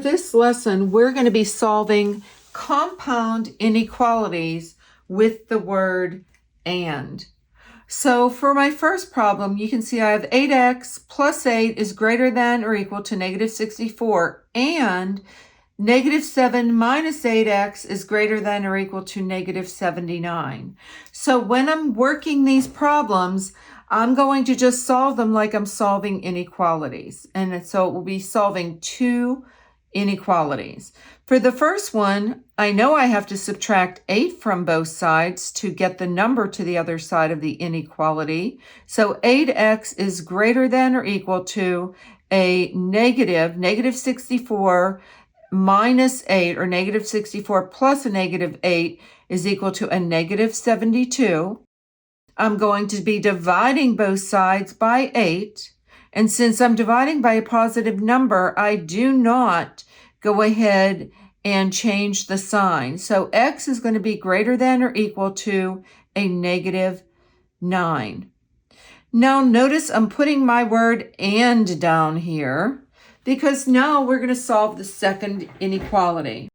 this lesson, we're going to be solving compound inequalities with the word and. So for my first problem, you can see I have 8x plus 8 is greater than or equal to negative 64, and negative 7 minus 8x is greater than or equal to negative 79. So when I'm working these problems, I'm going to just solve them like I'm solving inequalities. And so it will be solving two inequalities. For the first one, I know I have to subtract 8 from both sides to get the number to the other side of the inequality. So 8x is greater than or equal to a negative 64 minus 8, or negative 64 plus a negative 8 is equal to a negative 72. I'm going to be dividing both sides by 8. And since I'm dividing by a positive number, I do not go ahead and change the sign. So x is going to be greater than or equal to a negative 9. Now notice I'm putting my word and down here because now we're going to solve the second inequality.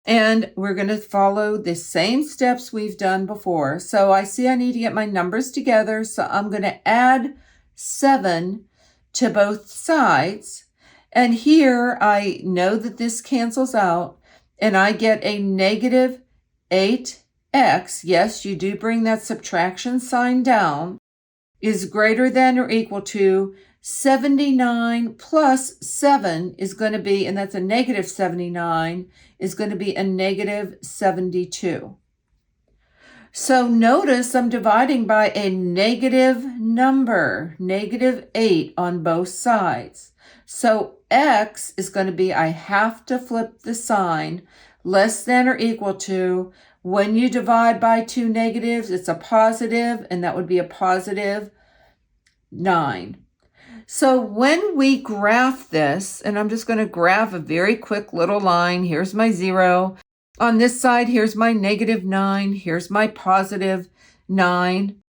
And we're going to follow the same steps we've done before. So I see I need to get my numbers together. So I'm going to add 7 to both sides. And here I know that this cancels out. And I get a negative 8x. Yes, you do bring that subtraction sign down. Is greater than or equal to 79 plus 7 is going to be, and that's a negative 79, is going to be a negative 72. So notice I'm dividing by a negative number, negative 8 on both sides. So x is going to be, I have to flip the sign, less than or equal to. When you divide by two negatives, it's a positive, and that would be a positive 9. So when we graph this, and I'm just going to graph a very quick little line. Here's my 0. On this side, here's my negative 9. Here's my positive 9.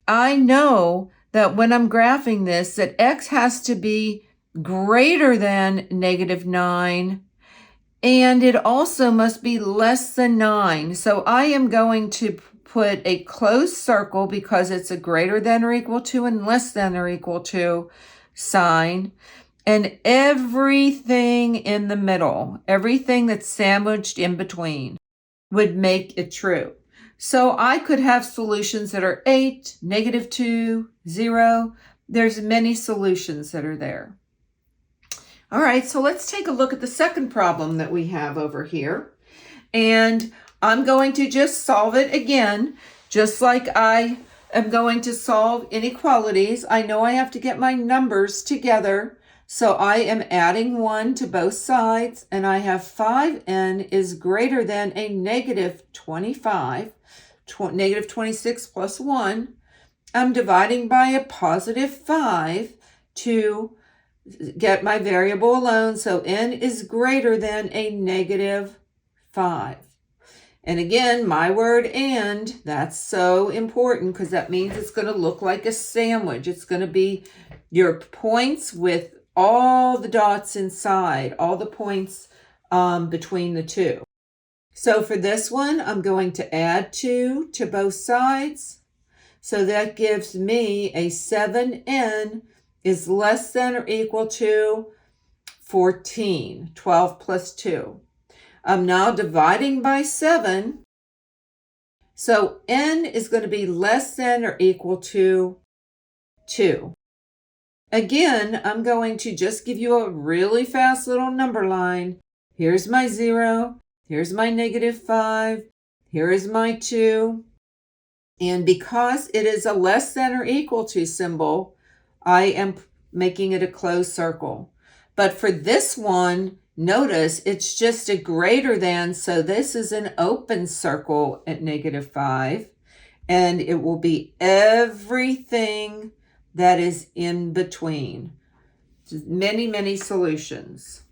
I know that when I'm graphing this, that x has to be greater than negative 9, and it also must be less than 9. So I am going to put a closed circle because it's a greater than or equal to and less than or equal to sign, and everything in the middle, everything that's sandwiched in between, would make it true. So I could have solutions that are 8, negative 2, 0. There's many solutions that are there. All right, so let's take a look at the second problem that we have over here. And I'm going to just solve it again, just like I am going to solve inequalities. I know I have to get my numbers together. So I am adding 1 to both sides, and I have 5n is greater than a negative 25, negative 26 plus 1. I'm dividing by a positive 5 to get my variable alone. So n is greater than a negative 5. And again, my word and, that's so important because that means it's going to look like a sandwich. It's going to be your points with all the dots inside, all the points between the two. So for this one, I'm going to add 2 to both sides. So that gives me a 7n is less than or equal to 14, 12 plus 2. I'm now dividing by 7. So n is going to be less than or equal to 2. Again, I'm going to just give you a really fast little number line. Here's my 0. Here's my negative 5. Here is my 2. And because it is a less than or equal to symbol, I am making it a closed circle. But for this one, notice it's just a greater than, so this is an open circle at negative 5. And it will be everything that is in between. Many, many solutions.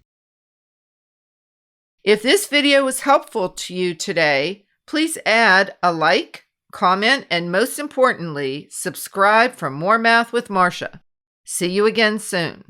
If this video was helpful to you today, please add a like, comment, and most importantly, subscribe for more Math with Marcia. See you again soon.